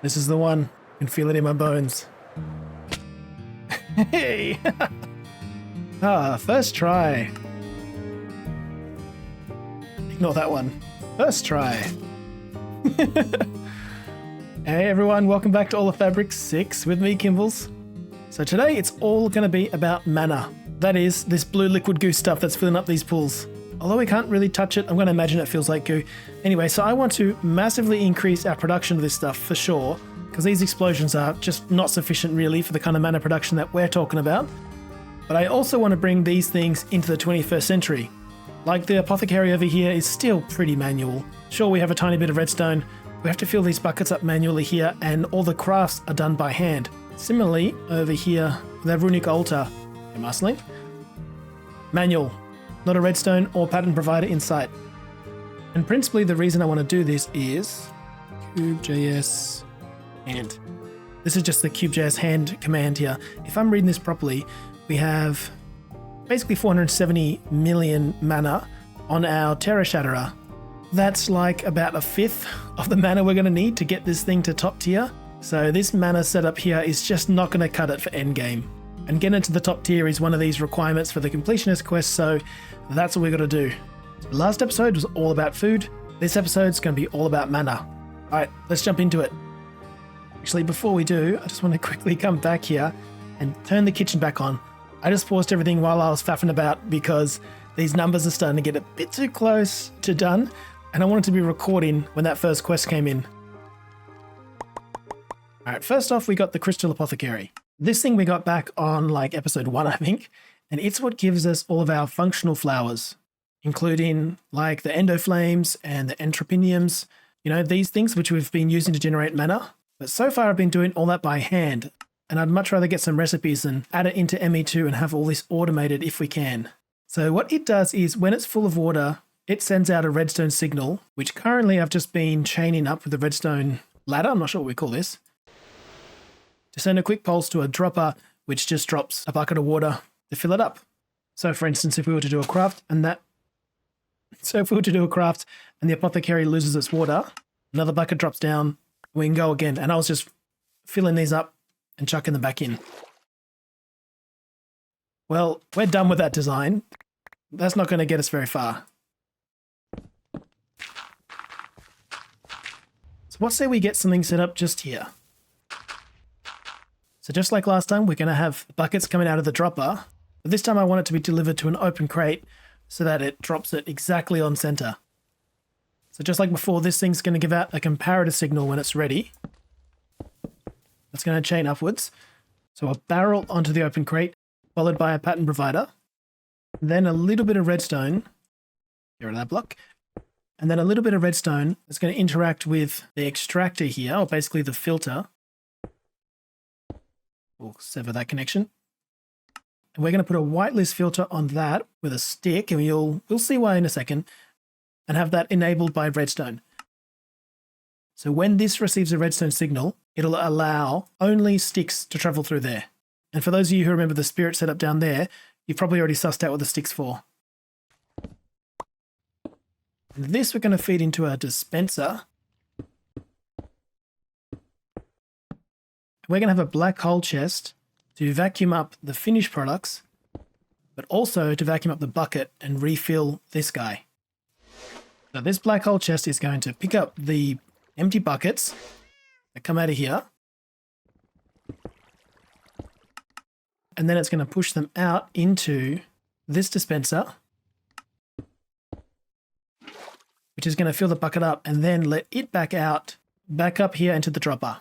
This is the one. I can feel it in my bones. Hey! First try. Ignore that one. First try. Hey everyone, welcome back to All the Fabrics 6 with me, Kmbles. So today it's all going to be about mana. That is, this blue liquid goo stuff that's filling up these pools. Although we can't really touch it, I'm going to imagine it feels like goo. Anyway, so I want to massively increase our production of this stuff for sure, because these explosions are just not sufficient really for the kind of mana production that we're talking about. But I also want to bring these things into the 21st century. Like the apothecary over here is still pretty manual. Sure, we have a tiny bit of redstone. We have to fill these buckets up manually here, and all the crafts are done by hand. Similarly, over here, we have Runic Auto-ltar. Link. Manual. Not a redstone or pattern provider in sight. And principally the reason I want to do this is cube.js hand. This is just the cube.js hand command here. If I'm reading this properly, we have basically 470 million mana on our Terra Shatterer. That's like about a fifth of the mana we're going to need to get this thing to top tier. So this mana setup here is just not going to cut it for endgame. And getting into the top tier is one of these requirements for the Completionist quest, so that's what we've got to do. The last episode was all about food. This episode's going to be all about mana. Alright, let's jump into it. Actually, before we do, I just want to quickly come back here and turn the kitchen back on. I just paused everything while I was faffing about because these numbers are starting to get a bit too close to done, and I wanted to be recording when that first quest came in. Alright, first off we got the Crystal Apothecary. This thing we got back on like episode 1, I think, and it's what gives us all of our functional flowers, including like the endoflames and the entropinnyums, you know, these things which we've been using to generate mana. But so far I've been doing all that by hand, and I'd much rather get some recipes than add it into ME2 and have all this automated if we can. So what it does is when it's full of water, it sends out a redstone signal, which currently I've just been chaining up with a redstone ladder, I'm not sure what we call this, to send a quick pulse to a dropper, which just drops a bucket of water to fill it up. So for instance, if we were to do a craft and the apothecary loses its water, another bucket drops down, we can go again. And I was just filling these up and chucking them back in. Well, we're done with that design. That's not going to get us very far. So what say we get something set up just here? So just like last time, we're going to have buckets coming out of the dropper, but this time I want it to be delivered to an open crate so that it drops it exactly on center. So just like before, this thing's going to give out a comparator signal when it's ready. That's going to chain upwards. So a barrel onto the open crate, followed by a pattern provider, then a little bit of redstone, get rid of that block, and then a little bit of redstone that's going to interact with the extractor here, or basically the filter. We'll sever that connection. And we're going to put a whitelist filter on that with a stick, and we'll see why in a second, and have that enabled by redstone. So when this receives a redstone signal, it'll allow only sticks to travel through there. And for those of you who remember the spirit setup down there, you've probably already sussed out what the stick's for. And this we're going to feed into a dispenser. We're going to have a black hole chest to vacuum up the finished products, but also to vacuum up the bucket and refill this guy. So this black hole chest is going to pick up the empty buckets that come out of here, and then it's going to push them out into this dispenser, which is going to fill the bucket up and then let it back up here into the dropper.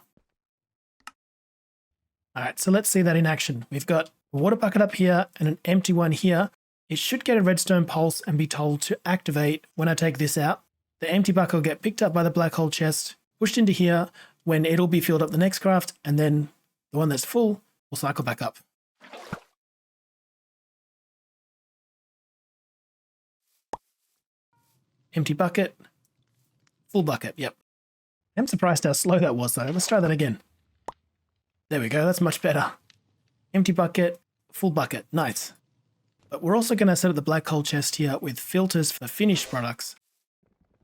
All right, so let's see that in action. We've got a water bucket up here and an empty one here. It should get a redstone pulse and be told to activate when I take this out. The empty bucket will get picked up by the black hole chest, pushed into here when it'll be filled up the next craft, and then the one that's full will cycle back up. Empty bucket, full bucket, yep. I'm surprised how slow that was though. Let's try that again. There we go, that's much better. Empty bucket, full bucket, nice. But we're also going to set up the black hole chest here with filters for finished products.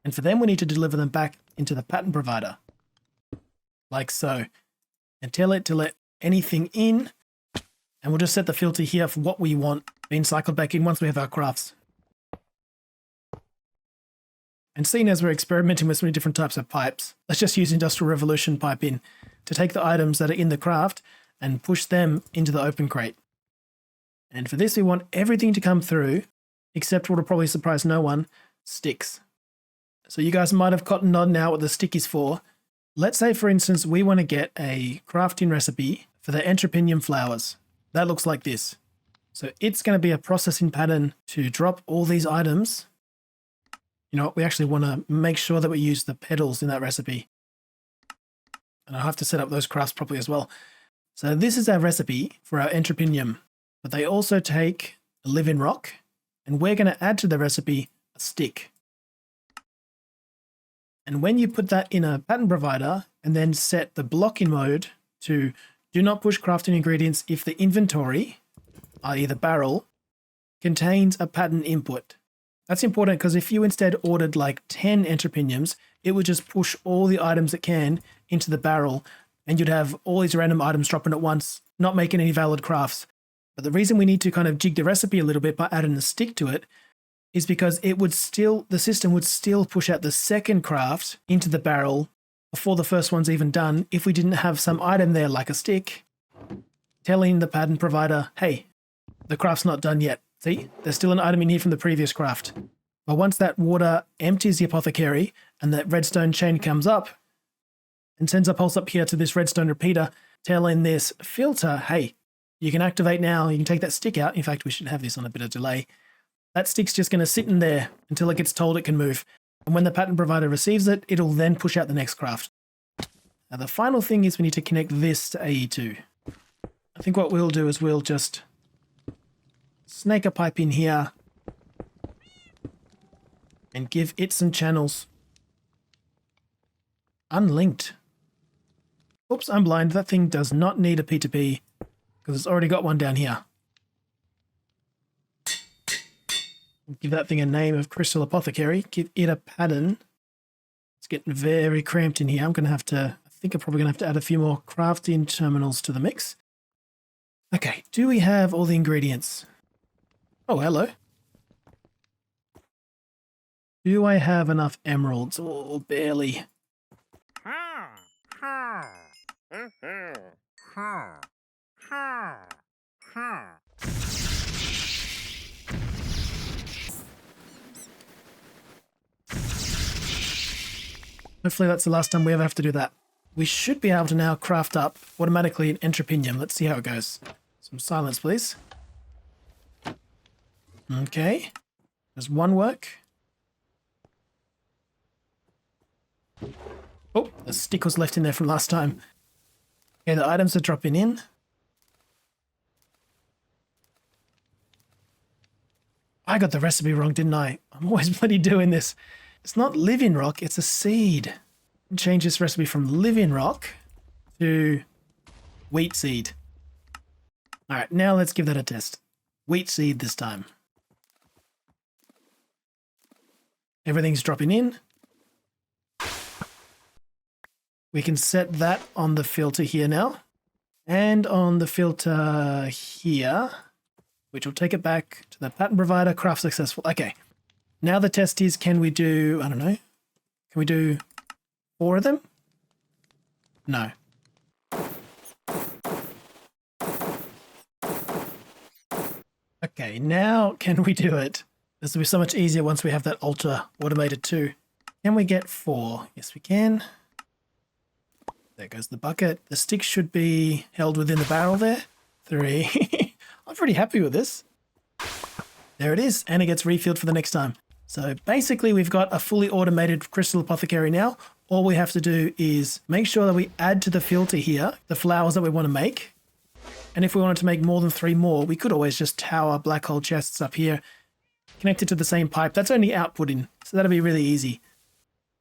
And for them, we need to deliver them back into the pattern provider. like so, and tell it to let anything in, and we'll just set the filter here for what we want being cycled back in once we have our crafts. And seeing as we're experimenting with so many different types of pipes, let's just use Industrial Revolution pipe in to take the items that are in the craft and push them into the open crate. And for this, we want everything to come through, except what will probably surprise no one, sticks. So you guys might have cottoned on now what the stick is for. Let's say, for instance, we want to get a crafting recipe for the Entropinnyum flowers. That looks like this. So it's going to be a processing pattern to drop all these items. You know what, we actually want to make sure that we use the petals in that recipe. And I'll have to set up those crafts properly as well. So this is our recipe for our Entropinnyum. But they also take a living rock, and we're going to add to the recipe a stick. And when you put that in a pattern provider and then set the blocking mode to do not push crafting ingredients if the inventory, i.e. the barrel, contains a pattern input. That's important because if you instead ordered like 10 Entropinnyums, it would just push all the items it can into the barrel, and you'd have all these random items dropping at once, not making any valid crafts. But the reason we need to kind of jig the recipe a little bit by adding a stick to it is because the system would still push out the second craft into the barrel before the first one's even done if we didn't have some item there like a stick telling the pattern provider, hey, the craft's not done yet. See, there's still an item in here from the previous craft. But once that water empties the apothecary and that redstone chain comes up and sends a pulse up here to this redstone repeater telling this filter, hey, you can activate now, you can take that stick out. In fact, we should have this on a bit of delay. That stick's just going to sit in there until it gets told it can move. And when the pattern provider receives it, it'll then push out the next craft. Now, the final thing is we need to connect this to AE2. I think what we'll do is we'll just snake a pipe in here and give it some channels. Unlinked. Oops, I'm blind. That thing does not need a P2P. Because it's already got one down here. Give that thing a name of Crystal Apothecary. Give it a pattern. It's getting very cramped in here. I'm probably going to have to add a few more crafting terminals to the mix. Okay, do we have all the ingredients? Oh, hello. Do I have enough emeralds? Oh, barely. Hopefully that's the last time we ever have to do that. We should be able to now craft up automatically an Entropinnyum. Let's see how it goes. Some silence, please. Okay. Does one work? Oh, the stick was left in there from last time. Okay, the items are dropping in. I got the recipe wrong, didn't I? I'm always bloody doing this. It's not living rock, it's a seed. Change this recipe from living rock to wheat seed. All right, now let's give that a test. Wheat seed this time. Everything's dropping in. We can set that on the filter here now. And on the filter here, which will take it back to the pattern provider, craft successful. Okay. Now the test is, can we do, I don't know, can we do 4 of them? No. Okay, now can we do it? This will be so much easier once we have that altar automated too. Can we get 4? Yes, we can. There goes the bucket. The stick should be held within the barrel there. 3. I'm pretty happy with this. There it is, and it gets refilled for the next time. So basically we've got a fully automated Crystal Apothecary now. All we have to do is make sure that we add to the filter here the flowers that we want to make. And if we wanted to make more than 3 more, we could always just tower black hole chests up here, connect it to the same pipe. That's only outputting, so that'll be really easy.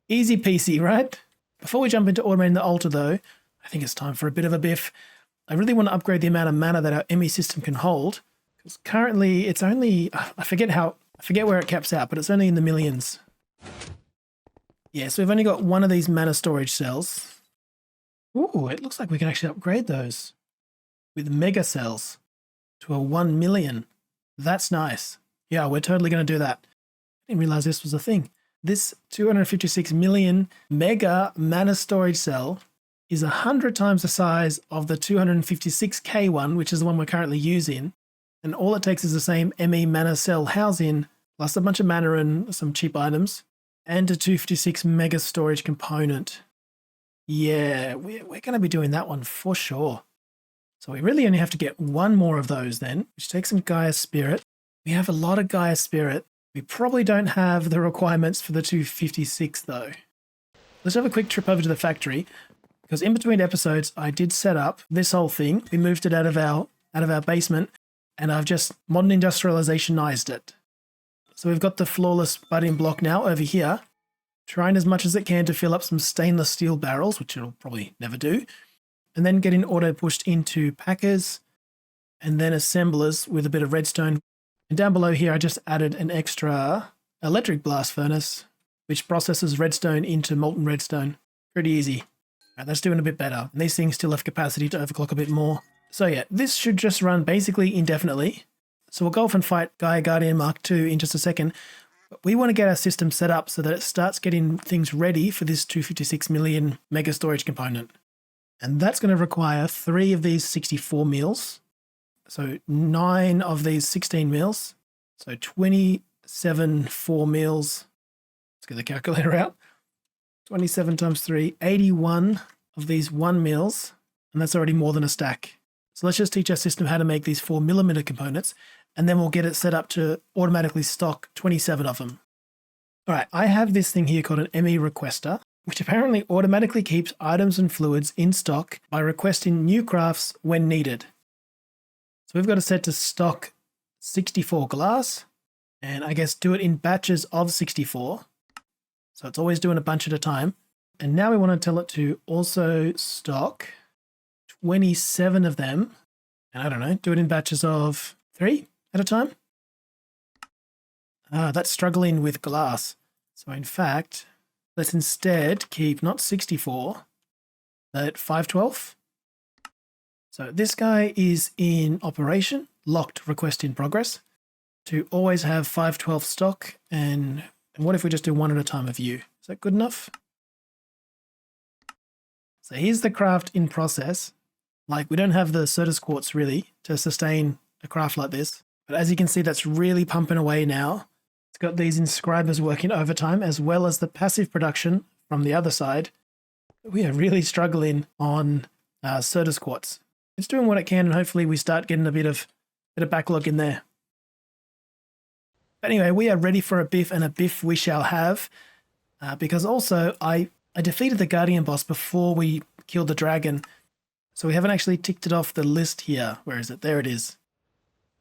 Easy peasy, right? Before we jump into automating the altar though, I think it's time for a bit of a biff. I really want to upgrade the amount of mana that our ME system can hold. Because currently it's only, I forget where it caps out, but it's only in the millions. Yeah, so we've only got one of these mana storage cells. Ooh, it looks like we can actually upgrade those with mega cells to a 1 million. That's nice. Yeah, we're totally going to do that. I didn't realize this was a thing. This 256 million mega mana storage cell is 100 times the size of the 256k one, which is the one we're currently using. And all it takes is the same ME mana cell housing, plus a bunch of mana and some cheap items, and a 256 mega storage component. Yeah, we're going to be doing that one for sure. So we really only have to get one more of those then, which takes some Gaia Spirit. We have a lot of Gaia Spirit. We probably don't have the requirements for the 256 though. Let's have a quick trip over to the factory, because in between episodes I did set up this whole thing. We moved it out of our basement, and I've just modern industrializationized it. So we've got the flawless budding block now over here, trying as much as it can to fill up some stainless steel barrels, which it'll probably never do, and then getting auto pushed into packers and then assemblers with a bit of redstone. And down below here, I just added an extra electric blast furnace, which processes redstone into molten redstone. Pretty easy. Right, that's doing a bit better. And these things still have capacity to overclock a bit more. So yeah, this should just run basically indefinitely. So we'll go off and fight Gaia Guardian Mark II in just a second. But we want to get our system set up so that it starts getting things ready for this 256 million mega storage component. And that's going to require 3 of these 64 meals. So 9 of these 16 meals. So 27 4 meals. Let's get the calculator out. 27 times 3, 81 of these 1 meals. And that's already more than a stack. So let's just teach our system how to make these 4mm components, and then we'll get it set up to automatically stock 27 of them. All right, I have this thing here called an ME requester, which apparently automatically keeps items and fluids in stock by requesting new crafts when needed. So we've got it set to stock 64 glass, and I guess do it in batches of 64. So it's always doing a bunch at a time. And now we want to tell it to also stock 27 of them, and I don't know, do it in batches of 3 at a time. That's struggling with glass. So in fact, let's instead keep not 64, but 512. So this guy is in operation, locked request in progress, to always have 512 stock. And what if we just do 1 at a time of you? Is that good enough? So here's the craft in process. Like, we don't have the Certus quartz really to sustain a craft like this. But as you can see, that's really pumping away now. It's got these inscribers working overtime, as well as the passive production from the other side. We are really struggling on Certus quartz. It's doing what it can, and hopefully we start getting a bit of backlog in there. But anyway, we are ready for a biff, and a biff we shall have. Because also, I defeated the Guardian boss before we killed the dragon. So we haven't actually ticked it off the list here. Where is it? There it is.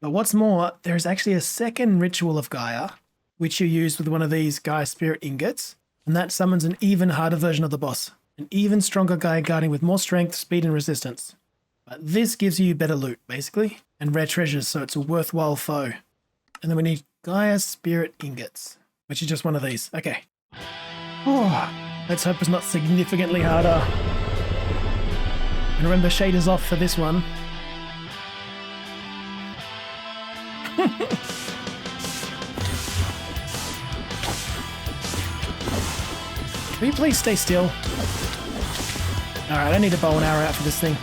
But what's more, there is actually a second ritual of Gaia, which you use with one of these Gaia Spirit ingots, and that summons an even harder version of the boss. An even stronger Gaia Guardian with more strength, speed, and resistance. But this gives you better loot, basically, and rare treasures, so it's a worthwhile foe. And then we need Gaia Spirit ingots, which is just one of these. Okay. Oh, let's hope it's not significantly harder. And remember, shaders off for this one. Will you please stay still? Alright, I need a bow and arrow out for this thing.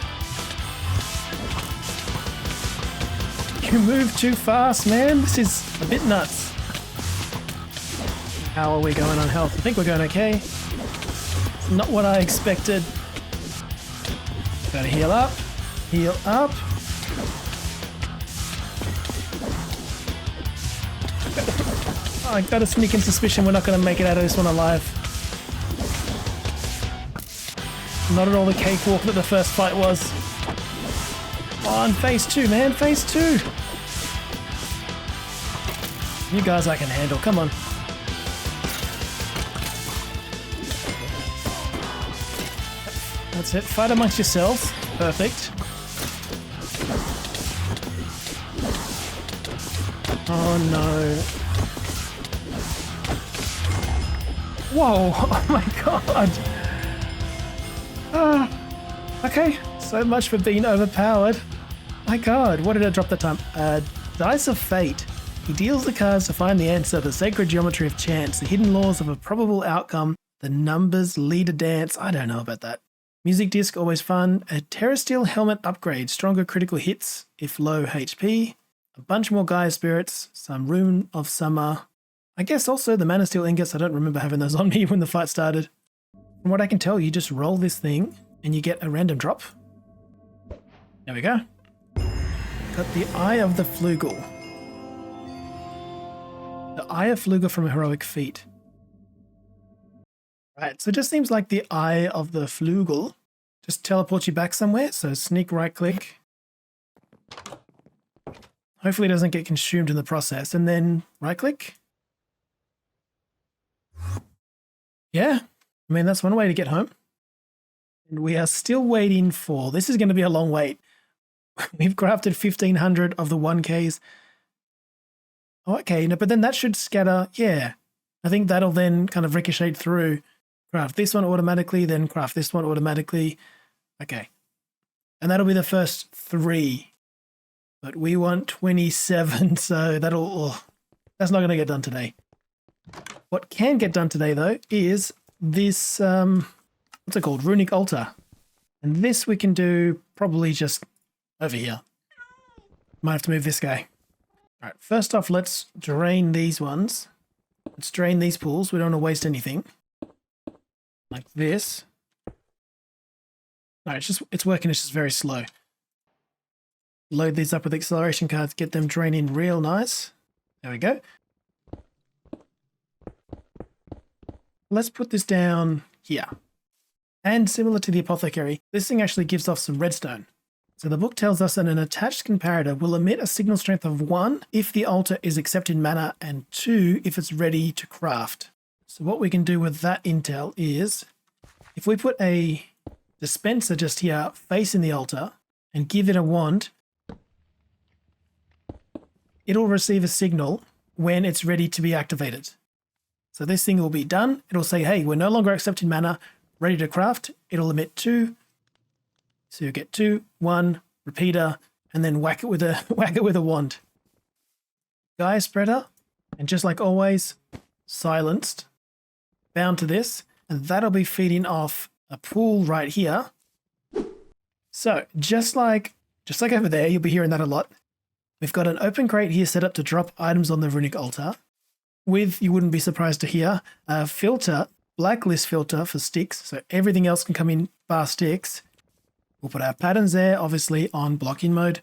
You move too fast, man. This is a bit nuts. How are we going on health? I think we're going okay. It's not what I expected. Gotta heal up. Heal up. Oh, I got a sneaking suspicion we're not going to make it out of this one alive. Not at all the cakewalk that the first fight was. On phase 2, man. Phase 2. You guys I can handle. Come on. That's it. Fight amongst yourselves. Perfect. Oh no. Whoa. Oh my god. Okay, so much for being overpowered. My god, what did I drop that time? Dice of Fate. He deals the cards to find the answer, the sacred geometry of chance, the hidden laws of a probable outcome, the numbers lead a dance. I don't know about that. Music disc, always fun. A Terrasteel helmet upgrade, stronger critical hits if low HP. A bunch more Gaia spirits, some Rune of Summer. I guess also the Mana Steel ingots. I don't remember having those on me when the fight started. From what I can tell, you just roll this thing and you get a random drop. There we go. Got the Eye of the Flugel. The Eye of Flugel from a Heroic Feat. Right, so it just seems like the Eye of the Flugel just teleports you back somewhere. So sneak right click. Hopefully it doesn't get consumed in the process. And then right click. Yeah, I mean, that's one way to get home. And we are still waiting for, this is going to be a long wait. We've crafted 1,500 of the 1Ks. Oh, okay, no, but then that should scatter. Yeah, I think that'll then kind of ricochet through. Craft this one automatically, then craft this one automatically. Okay. And that'll be the first 3. But we want 27, so that's not going to get done today. What can get done today, though, is this, what's it called? Runic Auto-ltar. And this we can do probably just over here. Might have to move this guy. All right, first off, let's drain these ones. Let's drain these pools. We don't want to waste anything. Like this. No, it's working. It's just very slow. Load these up with acceleration cards. Get them draining real nice. There we go. Let's put this down here. And similar to the apothecary, this thing actually gives off some redstone. So the book tells us that an attached comparator will emit a signal strength of 1 if the altar is accepting mana and 2 if it's ready to craft. So what we can do with that intel is, if we put a dispenser just here facing the altar and give it a wand, it'll receive a signal when it's ready to be activated. So this thing will be done. It'll say, hey, we're no longer accepting mana, ready to craft. It'll emit 2. So you get 2, 1, repeater, and then whack it with a wand. Gaia spreader, and just like always, silenced, bound to this, and that'll be feeding off a pool right here. So just like over there, you'll be hearing that a lot. We've got an open crate here set up to drop items on the Runic Auto-ltar with, you wouldn't be surprised to hear, a filter, blacklist filter for sticks, so everything else can come in bar sticks. We'll put our patterns there, obviously on blocking mode.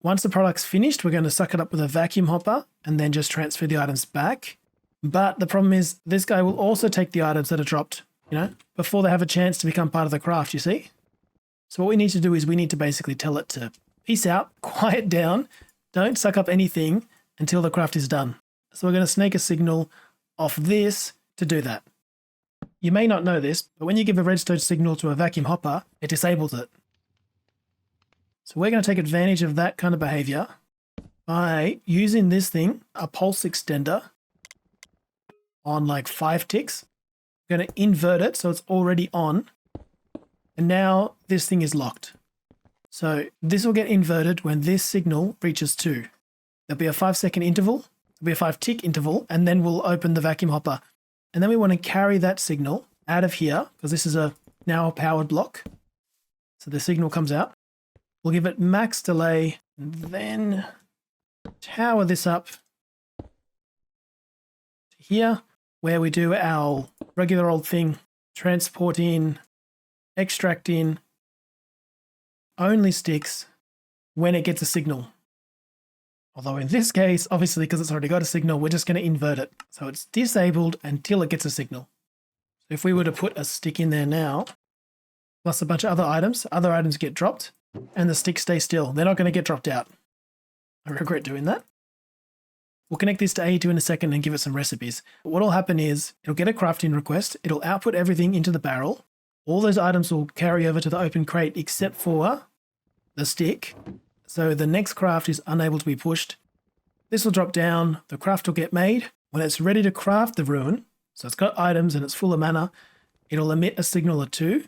Once the product's finished, we're going to suck it up with a vacuum hopper and then just transfer the items back. But the problem is this guy will also take the items that are dropped, before they have a chance to become part of the craft, you see? So what we need to do is we need to basically tell it to peace out, quiet down, don't suck up anything until the craft is done. So we're going to snake a signal off this to do that. You may not know this, but when you give a redstone signal to a vacuum hopper, it disables it. So we're going to take advantage of that kind of behavior by using this thing, a pulse extender, on like 5 ticks. I'm going to invert it so it's already on. And now this thing is locked. So this will get inverted when this signal reaches 2. There'll be a 5-second interval, there'll be a 5-tick interval, and then we'll open the vacuum hopper. And then we want to carry that signal out of here, because this is now a powered block. So the signal comes out. We'll give it max delay, and then tower this up to here, where we do our regular old thing, transport in, extract in, only sticks when it gets a signal. Although in this case, obviously because it's already got a signal, we're just going to invert it. So it's disabled until it gets a signal. So if we were to put a stick in there now, plus a bunch of other items get dropped, and the sticks stay still. They're not going to get dropped out. I regret doing that. We'll connect this to A2 in a second and give it some recipes. But what will happen is it'll get a crafting request. It'll output everything into the barrel. All those items will carry over to the open crate except for the stick. So the next craft is unable to be pushed. This will drop down. The craft will get made. When it's ready to craft the rune, so it's got items and it's full of mana, it'll emit a signal or 2.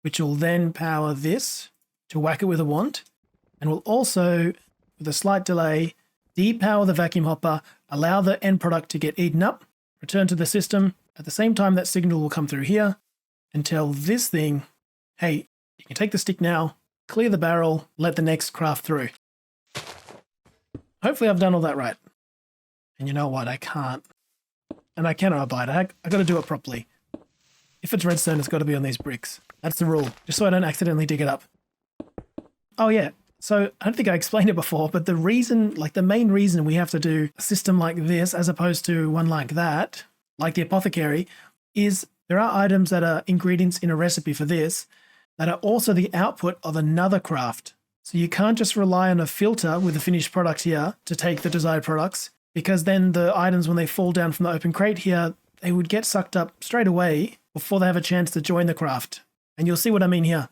which will then power this to whack it with a wand, and will also, with a slight delay, depower the vacuum hopper, allow the end product to get eaten up, return to the system. At the same time, that signal will come through here and tell this thing, hey, you can take the stick now, clear the barrel, let the next craft through. Hopefully I've done all that right. And you know what? I can't. And I cannot abide. I got to do it properly. If it's redstone, it's got to be on these bricks. That's the rule, just so I don't accidentally dig it up. Oh yeah, so I don't think I explained it before, but the reason, like the main reason we have to do a system like this as opposed to one like that, like the apothecary, is there are items that are ingredients in a recipe for this that are also the output of another craft. So you can't just rely on a filter with the finished product here to take the desired products, because then the items, when they fall down from the open crate here, they would get sucked up straight away before they have a chance to join the craft. And you'll see what I mean here.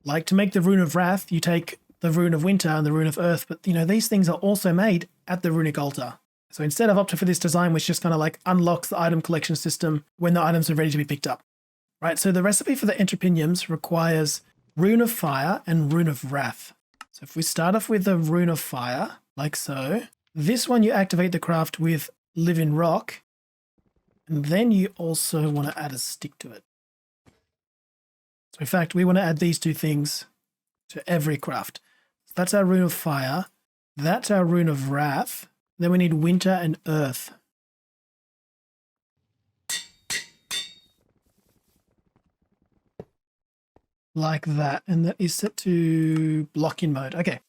Like to make the Rune of Wrath, you take the Rune of Winter and the Rune of Earth, but you know, these things are also made at the Runic Altar. So instead I've opted for this design, which just kind of like unlocks the item collection system when the items are ready to be picked up. Right, so the recipe for the Entropinnyums requires Rune of Fire and Rune of Wrath. So if we start off with the Rune of Fire, like so, this one you activate the craft with Living Rock, and then you also want to add a stick to it. So in fact, we want to add these two things to every craft. So that's our Rune of Fire, that's our Rune of Wrath, then we need Winter and Earth. Like that, and that is set to block-in mode. Okay.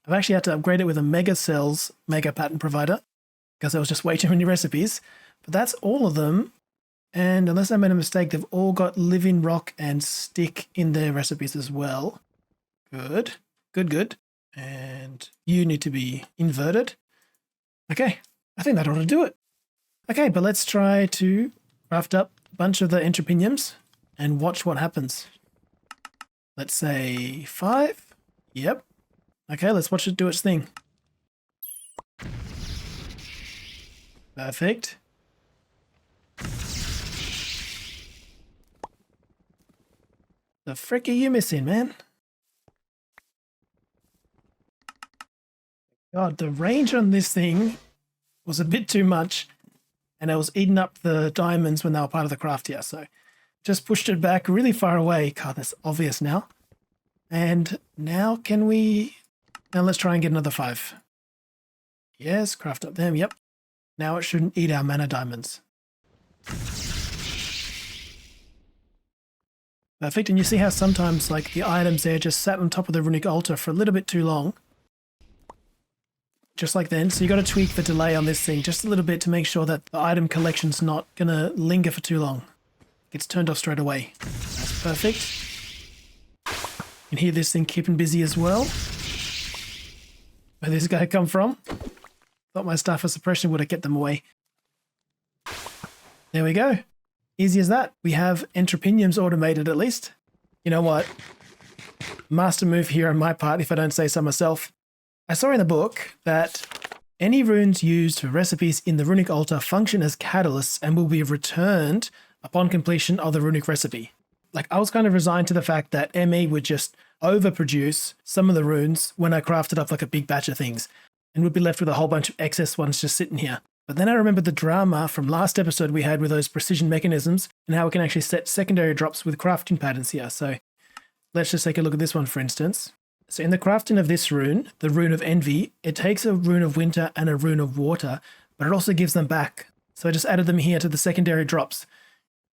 I've actually had to upgrade it with a Mega Cells Mega Pattern Provider because there was just way too many recipes. But that's all of them. And unless I made a mistake, they've all got Living Rock and Stick in their recipes as well. Good. Good, good. And you need to be inverted. Okay. I think that ought to do it. Okay, but let's try to craft up a bunch of the Entropinnyums and watch what happens. Let's say 5. Yep. Okay, let's watch it do its thing. Perfect. The frick are you missing, man? God, the range on this thing was a bit too much, and it was eating up the diamonds when they were part of the craft here, so just pushed it back really far away. God, that's obvious now. And now can we... Now let's try and get another 5. Yes, craft up them, yep. Now it shouldn't eat our mana diamonds. Perfect, and you see how sometimes like the items there just sat on top of the Runic Altar for a little bit too long. Just like then, so you got to tweak the delay on this thing just a little bit to make sure that the item collection's not going to linger for too long. Gets turned off straight away. That's perfect. You can hear this thing keeping busy as well. Where this guy come from? Thought my Staff of Suppression would have kept them away. There we go. Easy as that. We have Entropinnyums automated at least. You know what? Master move here on my part, if I don't say so myself. I saw in the book that any runes used for recipes in the Runic Altar function as catalysts and will be returned upon completion of the runic recipe. Like, I was kind of resigned to the fact that ME would just overproduce some of the runes when I crafted up like a big batch of things and would be left with a whole bunch of excess ones just sitting here. But then I remembered the drama from last episode we had with those precision mechanisms and how we can actually set secondary drops with crafting patterns here. So let's just take a look at this one, for instance. So in the crafting of this rune, the Rune of Envy, it takes a Rune of Winter and a Rune of Water, but it also gives them back. So I just added them here to the secondary drops.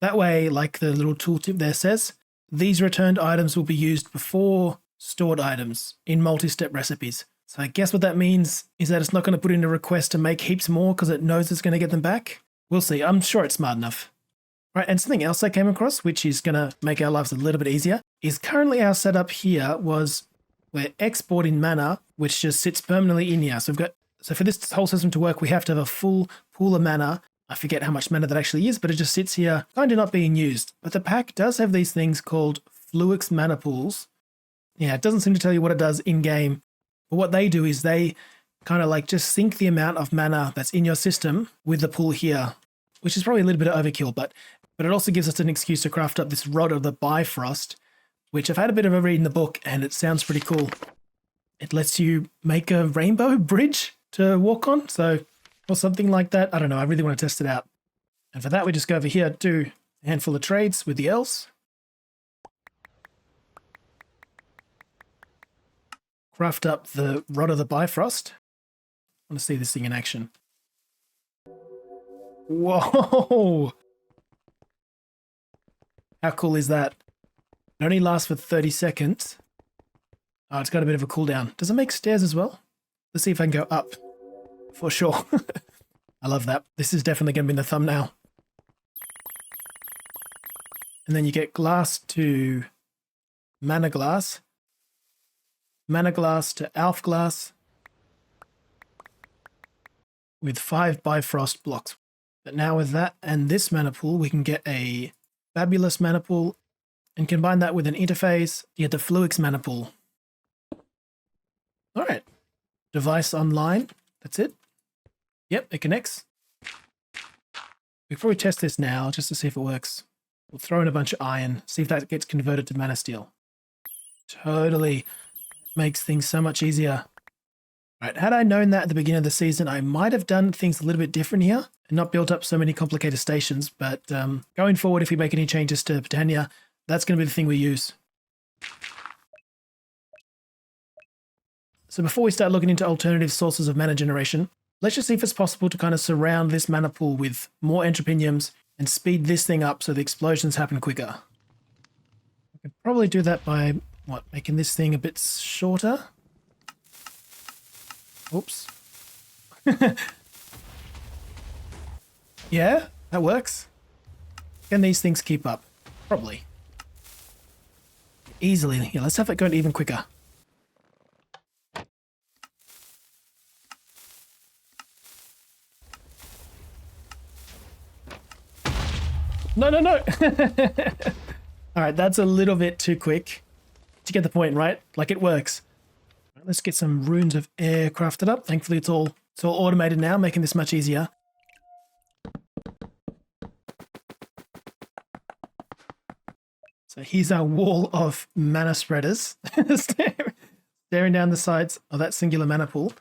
That way, like the little tooltip there says, these returned items will be used before stored items in multi-step recipes. So I guess what that means is that it's not going to put in a request to make heaps more because it knows it's going to get them back. We'll see. I'm sure it's smart enough. Right, and something else I came across, which is going to make our lives a little bit easier, is currently our setup here was we're exporting mana, which just sits permanently in here. So for this whole system to work, we have to have a full pool of mana. I forget how much mana that actually is, but it just sits here, kind of not being used. But the pack does have these things called Fluix mana pools. Yeah, it doesn't seem to tell you what it does in-game. But what they do is they kind of like just sync the amount of mana that's in your system with the pool here, which is probably a little bit of overkill, but it also gives us an excuse to craft up this Rod of the Bifrost, which I've had a bit of a read in the book and it sounds pretty cool. It lets you make a rainbow bridge to walk on, or something like that. I don't know, I really want to test it out. And for that, we just go over here, do a handful of trades with the elves. Craft up the Rod of the Bifrost. I want to see this thing in action. Whoa! How cool is that? It only lasts for 30 seconds. Oh, it's got a bit of a cooldown. Does it make stairs as well? Let's see if I can go up. For sure. I love that. This is definitely going to be in the thumbnail. And then you get glass to mana glass to Alf glass with 5 Bifrost blocks. But now with that and this mana pool, we can get a fabulous mana pool and combine that with an interface to get the Fluix mana pool. All right, device online. That's it. Yep, it connects. We can probably test this now just to see if it works. We'll throw in a bunch of iron, see if that gets converted to mana steel. Totally makes things so much easier. Right, had I known that at the beginning of the season, I might have done things a little bit different here and not built up so many complicated stations. But going forward, if we make any changes to Botania, that's going to be the thing we use. So before we start looking into alternative sources of mana generation, let's just see if it's possible to kind of surround this mana pool with more Entropinnyums and speed this thing up so the explosions happen quicker. We could probably do that by, making this thing a bit shorter. Oops. Yeah, that works. Can these things keep up? Probably. Easily. Yeah, let's have it go even quicker. No, no, no. All right, that's a little bit too quick. To get the point, right? Like, it works. Right, let's get some runes of air crafted up. Thankfully, it's all automated now, making this much easier. So here's our wall of mana spreaders. Staring down the sides of that singular mana pool.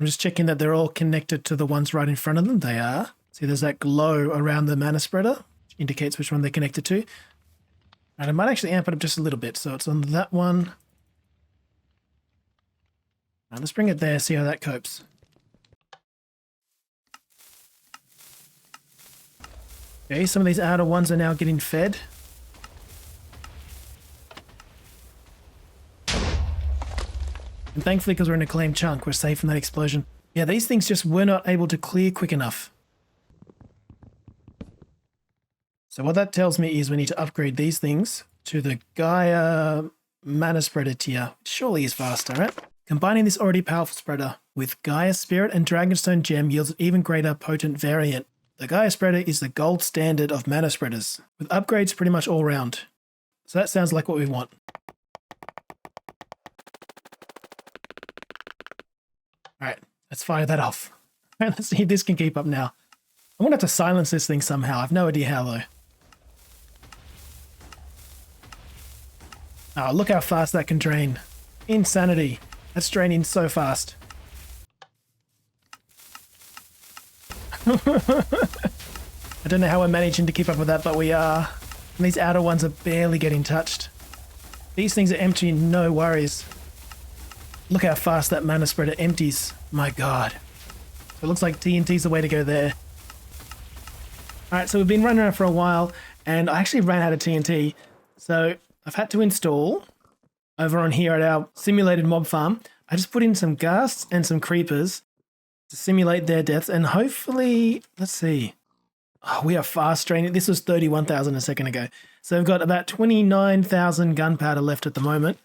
I'm just checking that they're all connected to the ones right in front of them. They are. See, there's that glow around the mana spreader, which indicates which one they're connected to. And I might actually amp it up just a little bit. So it's on that one. Now let's bring it there, see how that copes. Okay, some of these outer ones are now getting fed. And thankfully, because we're in a claimed chunk, we're safe from that explosion. Yeah, these things just were not able to clear quick enough. So what that tells me is we need to upgrade these things to the Gaia mana spreader tier. Surely is faster, right? Combining this already powerful spreader with Gaia Spirit and Dragonstone Gem yields an even greater potent variant. The Gaia spreader is the gold standard of mana spreaders, with upgrades pretty much all round. So that sounds like what we want. Alright, let's fire that off. Alright, let's see if this can keep up now. I'm gonna have to silence this thing somehow. I've no idea how though. Oh, look how fast that can drain. Insanity. That's draining so fast. I don't know how we're managing to keep up with that, but we are. And these outer ones are barely getting touched. These things are empty, no worries. Look how fast that mana spreader empties. My god. So it looks like TNT's the way to go there. Alright, so we've been running around for a while, and I actually ran out of TNT. So I've had to install, over on here at our simulated mob farm, I just put in some ghasts and some creepers to simulate their deaths, and hopefully, let's see. Oh, we are fast draining. This was 31,000 a second ago. So we've got about 29,000 gunpowder left at the moment.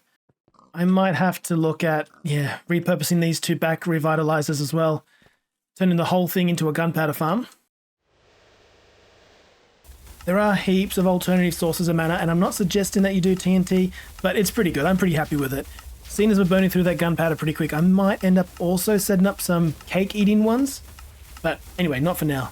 I might have to look at, repurposing these two back revitalizers as well. Turning the whole thing into a gunpowder farm. There are heaps of alternative sources of mana, and I'm not suggesting that you do TNT, but it's pretty good. I'm pretty happy with it. Seeing as we're burning through that gunpowder pretty quick, I might end up also setting up some cake-eating ones. But anyway, not for now.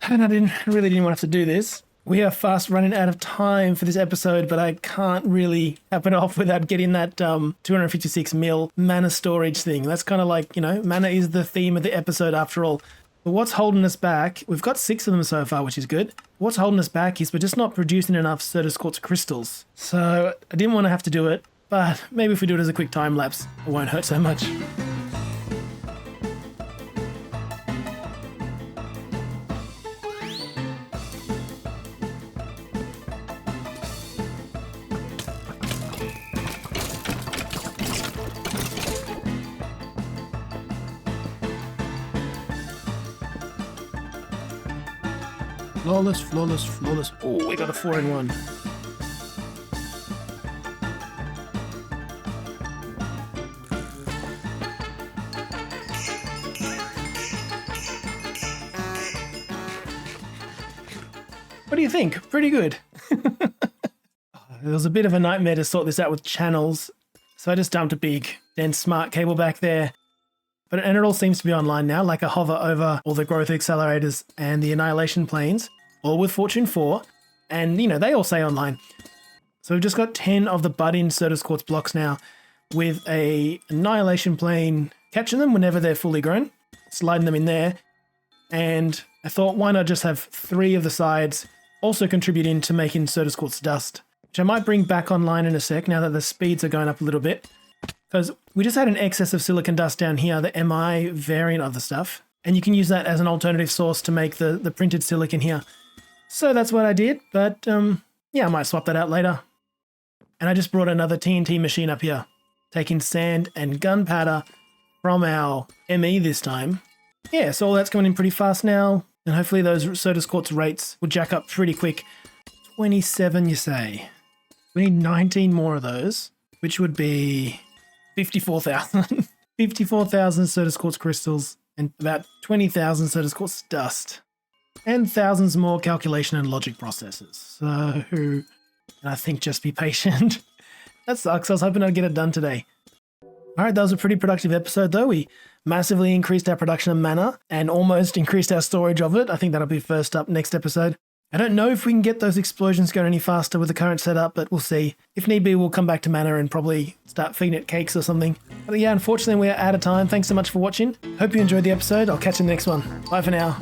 And I really didn't want to have to do this. We are fast running out of time for this episode, but I can't really cap it off without getting that 256 mil mana storage thing. That's kind of like, you know, mana is the theme of the episode after all. But what's holding us back, we've got 6 of them so far, which is good. What's holding us back is we're just not producing enough Certus quartz crystals. So I didn't want to have to do it, but maybe if we do it as a quick time lapse, it won't hurt so much. Flawless, flawless, flawless. Oh, we got a 4-in-1. What do you think? Pretty good. It was a bit of a nightmare to sort this out with channels, so I just dumped a big, dense smart cable back there. And it all seems to be online now, like a hover over all the growth accelerators and the annihilation planes, all with Fortune 4, and, you know, they all say online. So we've just got 10 of the bud-in Certus quartz blocks now, with a annihilation plane catching them whenever they're fully grown, sliding them in there, and I thought, why not just have 3 of the sides also contributing to making Certus quartz dust, which I might bring back online in a sec now that the speeds are going up a little bit. Because we just had an excess of silicon dust down here, the MI variant of the stuff, and you can use that as an alternative source to make the printed silicon here. So that's what I did, but yeah, I might swap that out later. And I just brought another TNT machine up here, taking sand and gunpowder from our ME this time. Yeah, so all that's coming in pretty fast now, and hopefully those Certus quartz rates will jack up pretty quick. 27, you say? We need 19 more of those, which would be 54,000. 54,000 Certus quartz crystals and about 20,000 Certus quartz dust. And thousands more calculation and logic processes. So, I think just be patient. That sucks. I was hoping I'd get it done today. Alright, that was a pretty productive episode though. We massively increased our production of mana and almost increased our storage of it. I think that'll be first up next episode. I don't know if we can get those explosions going any faster with the current setup, but we'll see. If need be, we'll come back to mana and probably start feeding it cakes or something. But yeah, unfortunately, we're out of time. Thanks so much for watching. Hope you enjoyed the episode. I'll catch you in the next one. Bye for now.